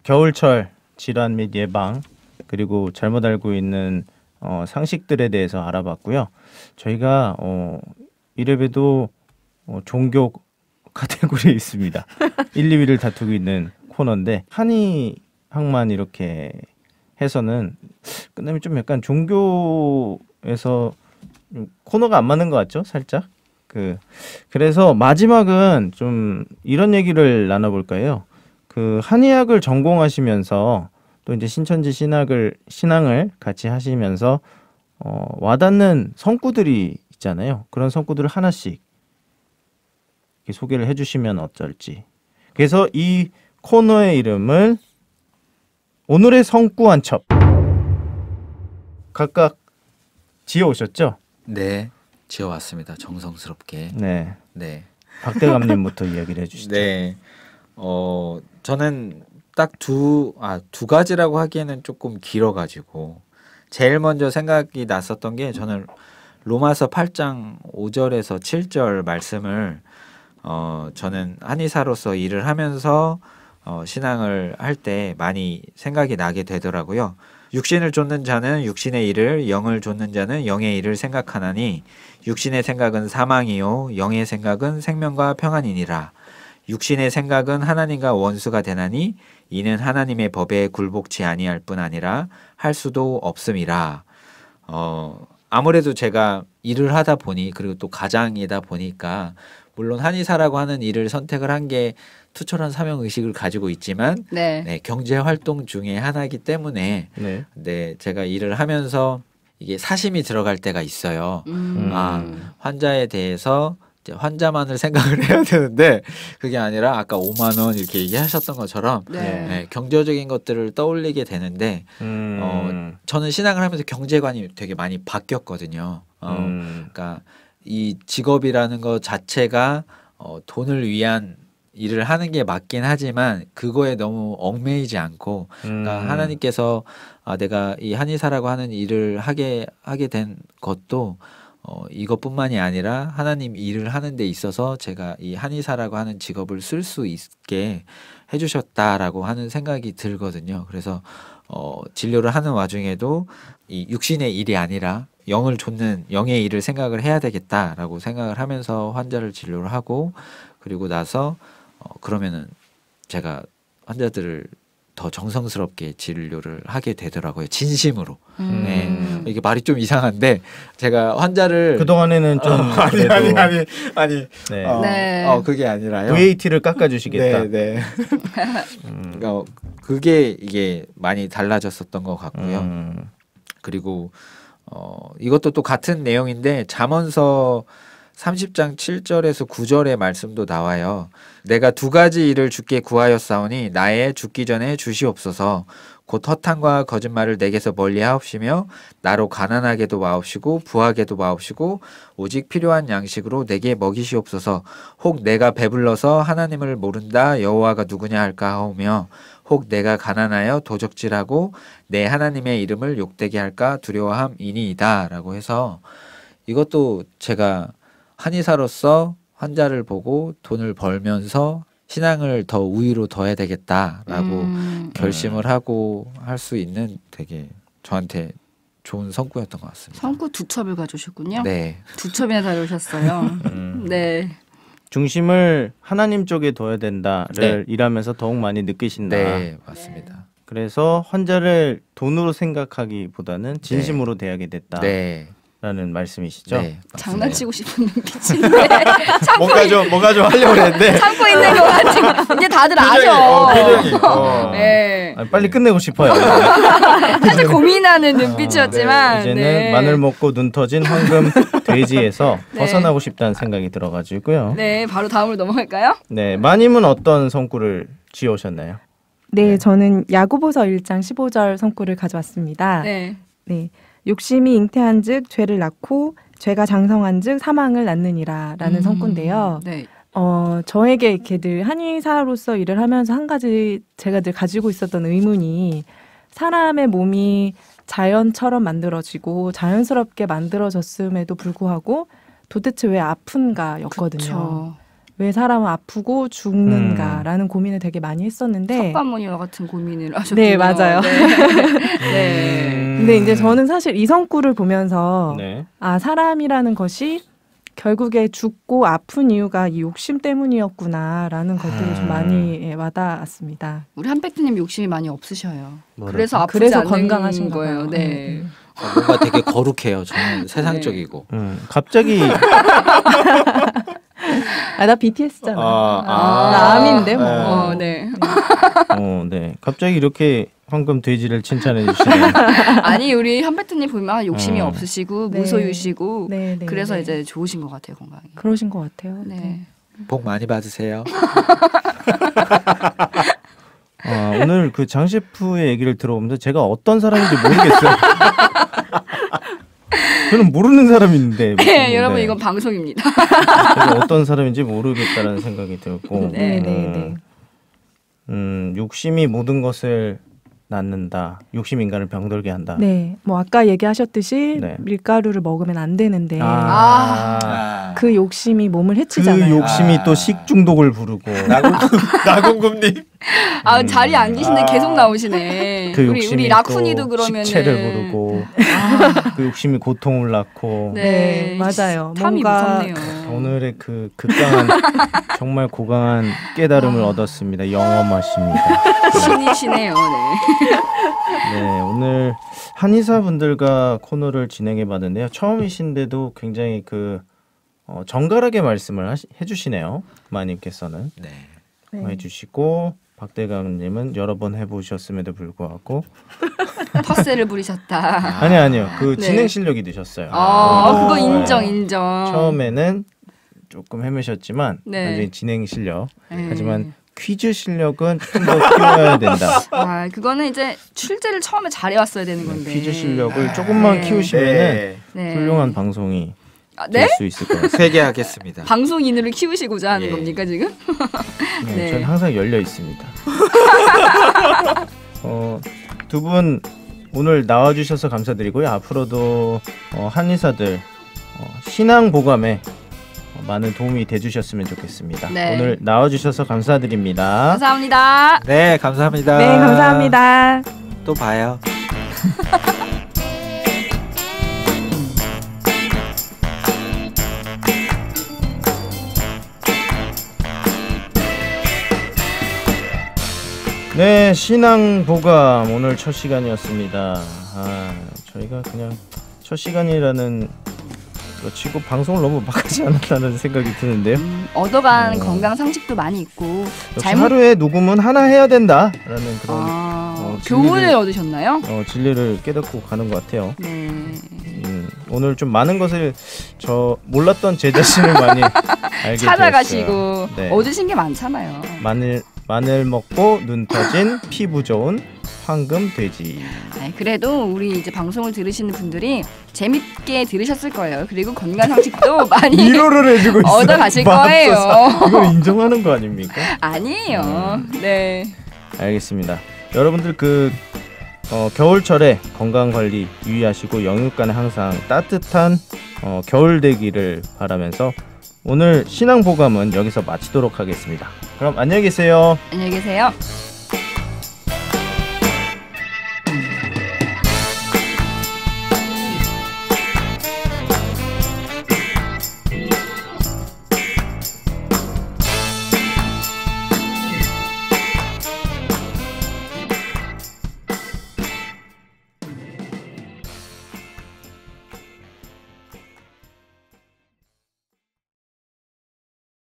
겨울철 질환 및 예방 그리고 잘못 알고 있는 상식들에 대해서 알아봤고요. 저희가 이래봬도 종교 카테고리에 있습니다. 1, 2위를 다투고 있는 코너인데 한의학만 이렇게 해서는 끝나면 좀 약간 종교에서 좀 코너가 안 맞는 것 같죠? 살짝. 그래서 마지막은 좀 이런 얘기를 나눠볼까요? 그 한의학을 전공하시면서 또 이제 신천지 신앙을 같이 하시면서 와닿는 성구들이 있잖아요. 그런 성구들을 하나씩 이렇게 소개를 해주시면 어쩔지. 그래서 이 코너의 이름을 오늘의 성구 한 첩 각각 지어오셨죠? 네. 지어왔습니다. 정성스럽게. 네. 네. 박대감님부터 이야기를 해주시죠. 네. 저는 딱 두 가지라고 하기에는 조금 길어가지고 제일 먼저 생각이 났었던 게 저는 로마서 8장 5절에서 7절 말씀을 저는 한의사로서 일을 하면서 신앙을 할 때 많이 생각이 나게 되더라고요. 육신을 좇는 자는 육신의 일을, 영을 좇는 자는 영의 일을 생각하나니 육신의 생각은 사망이요 영의 생각은 생명과 평안이니라. 육신의 생각은 하나님과 원수가 되나니 이는 하나님의 법에 굴복치 아니할 뿐 아니라 할 수도 없음이라. 아무래도 제가 일을 하다 보니 그리고 또 가장이다 보니까 물론 한의사라고 하는 일을 선택을 한 게 투철한 사명 의식을 가지고 있지만 네. 경제 활동 중에 하나이기 때문에 네. 제가 일을 하면서 이게 사심이 들어갈 때가 있어요. 환자에 대해서 이제 환자만을 생각을 해야 되는데 그게 아니라 아까 5만 원 이렇게 얘기하셨던 것처럼 네. 경제적인 것들을 떠올리게 되는데 저는 신앙을 하면서 경제관이 되게 많이 바뀌었거든요. 그러니까 이 직업이라는 것 자체가 돈을 위한 일을 하는 게 맞긴 하지만 그거에 너무 얽매이지 않고 그러니까 하나님께서 내가 이 한의사라고 하는 일을 하게 된 것도 이것뿐만이 아니라 하나님 일을 하는 데 있어서 제가 이 한의사라고 하는 직업을 쓸 수 있게 해주셨다라고 하는 생각이 들거든요. 그래서 진료를 하는 와중에도 이 육신의 일이 아니라 영을 좇는 영의 일을 생각을 해야 되겠다라고 생각을 하면서 환자를 진료를 하고 그리고 나서 그러면은 제가 환자들을 더 정성스럽게 진료를 하게 되더라고요. 진심으로. 네. 이게 말이 좀 이상한데 제가 환자를 그 동안에는 좀 아니 네. 네. 그게 아니라요. VAT를 깎아주시겠다. 네. 그게 이게 많이 달라졌었던 것 같고요. 그리고 이것도 또 같은 내용인데 잠언서 30장 7절에서 9절의 말씀도 나와요. 내가 두 가지 일을 주께 구하였사오니 나의 죽기 전에 주시옵소서. 곧 허탄과 거짓말을 내게서 멀리하옵시며 나로 가난하게도 마옵시고 부하게도 마옵시고 오직 필요한 양식으로 내게 먹이시옵소서. 혹 내가 배불러서 하나님을 모른다 여호와가 누구냐 할까 하오며 혹 내가 가난하여 도적질하고 내 하나님의 이름을 욕되게 할까 두려워함이니이다 라고 해서 이것도 제가 한의사로서 환자를 보고 돈을 벌면서 신앙을 더 우위로 둬야 되겠다라고 결심을 하고 할 수 있는 되게 저한테 좋은 성구였던 것 같습니다. 성구 두 첩을 가져오셨군요. 네. 두 첩이나 다루셨어요. 네. 중심을 하나님 쪽에 둬야 된다를 일하면서 더욱 많이 느끼신다. 네, 맞습니다. 그래서 환자를 돈으로 생각하기보다는 진심으로 대하게 됐다. 네. 라는 말씀이시죠? 네, 맞습니다. 장난치고 싶은 눈빛인데 뭔가 좀 하려고 했는데 참고 있는 것 같은. 이제 다들 아죠. 네. 아니, 빨리 끝내고 싶어요. 사실 고민하는 눈빛이었지만 이제는 네. 마늘 먹고 눈 터진 황금 돼지에서 네. 벗어나고 싶다는 생각이 들어가지고요. 네, 바로 다음으로 넘어갈까요? 네, 마님은 어떤 성구를 지어오셨나요? 네, 저는 야고보서 1장 15절 성구를 가져왔습니다. 네. 네. 욕심이 잉태한즉 죄를 낳고 죄가 장성한즉 사망을 낳느니라 라는 성구인데요. 네. 저에게 이렇게 늘 한의사로서 일을 하면서 한 가지 제가 늘 가지고 있었던 의문이 사람의 몸이 자연처럼 만들어지고 자연스럽게 만들어졌음에도 불구하고 도대체 왜 아픈가였거든요. 그쵸. 왜 사람은 아프고 죽는가라는 고민을 되게 많이 했었는데 석가모니와 같은 고민을 하셨군요. 네, 맞아요. 네. 근데 이제 저는 사실 이 성구를 보면서 네. 아, 사람이라는 것이 결국에 죽고 아픈 이유가 이 욕심 때문이었구나라는 것들이 좀 많이 와닿았습니다. 우리 한백두님 욕심이 많이 없으셔요. 뭐라고? 그래서 아프지 그래서 않는 건강하신 거예요. 거예요. 네. 뭔가 되게 거룩해요. 저는 세상적이고. 갑자기 아, 나 BTS잖아. 나 아민데 뭐. 네. 네. 갑자기 이렇게 황금 돼지를 칭찬해 주시네요. 아니 우리 한백두님 보면 욕심이 어. 없으시고 네. 무소유시고 네, 네, 그래서 네. 이제 좋으신 것 같아요 건강이. 그러신 것 같아요. 네. 복 많이 받으세요. 오늘 그 장 셰프의 얘기를 들어보면서 제가 어떤 사람인지 모르겠어요. 저는 모르는 사람인데. 네, 여러분 이건 방송입니다. 제가 어떤 사람인지 모르겠다라는 생각이 들고. 네, 네, 네. 욕심이 모든 것을 낳는다. 욕심 인간을 병들게 한다. 네, 뭐 아까 얘기하셨듯이 네. 밀가루를 먹으면 안 되는데 그 그 욕심이 몸을 그 해치잖아요. 욕심이 또 식중독을 부르고. 나공금님. 자리에 안 계신데 계속 나오시네. 그 우리 욕심이 라쿤이도 또 그러면은 식체를 부르고. 그 욕심이 고통을 낳고. 네, 맞아요. 탐이 뭔가 무섭네요. 오늘의 그 극강한 정말 고강한 깨달음을 얻었습니다. 영험하십니다. 신이시네요. 네. 네, 오늘 한의사 분들과 코너를 진행해 봤는데요. 처음이신데도 굉장히 그 정갈하게 말씀을 해주시네요. 마님께서는 네. 해주시고 박대강님은 여러 번 해보셨음에도 불구하고 텃세를 부리셨다. 아니요 그 네. 진행 실력이 드셨어요. 그거 인정 네. 인정. 처음에는 조금 헤매셨지만 네. 나중에 진행 실력. 네. 하지만 퀴즈 실력은 좀 더 키워야 된다. 그거는 이제 출제를 처음에 잘해왔어야 되는 건데. 퀴즈 실력을 조금만 네. 키우시면은 네. 훌륭한 방송이 네? 될 수 있을 것 같습니다. 회개하겠습니다. 방송인을 키우시고자 하는 예. 겁니까 지금? 네, 네. 저는 항상 열려 있습니다. 두 분 오늘 나와주셔서 감사드리고요. 앞으로도 한의사들 신앙 보감에 많은 도움이 돼주셨으면 좋겠습니다. 네. 오늘 나와주셔서 감사드립니다. 감사합니다. 네, 감사합니다. 네, 감사합니다. 또 봐요. 네, 신앙보감 오늘 첫 시간이었습니다. 저희가 그냥 첫 시간이라는 거 치고 방송을 너무 막 하지 않았다는 생각이 드는데요. 얻어간 건강 상식도 많이 있고 역시 하루에 녹음은 하나 해야 된다라는 그런 교훈을 얻으셨나요? 진리를 깨닫고 가는 것 같아요. 네. 오늘 좀 많은 것을 저 몰랐던 제 자신을 많이 알게 찾아가시고 되었어요. 네. 얻으신 게 많잖아요. 마늘 먹고 눈 터진 피부 좋은 황금 돼지. 그래도 우리 이제 방송을 들으시는 분들이 재밌게 들으셨을 거예요. 그리고 건강 상식도 많이 위로를 해주고 있어요. 얻어가실 거예요. 이걸 인정하는 거 아닙니까? 아니에요. 네. 알겠습니다. 여러분들 겨울철에 건강 관리 유의하시고 영육간에 항상 따뜻한 겨울 되기를 바라면서 오늘 신앙보감은 여기서 마치도록 하겠습니다. 그럼 안녕히 계세요. 안녕히 계세요.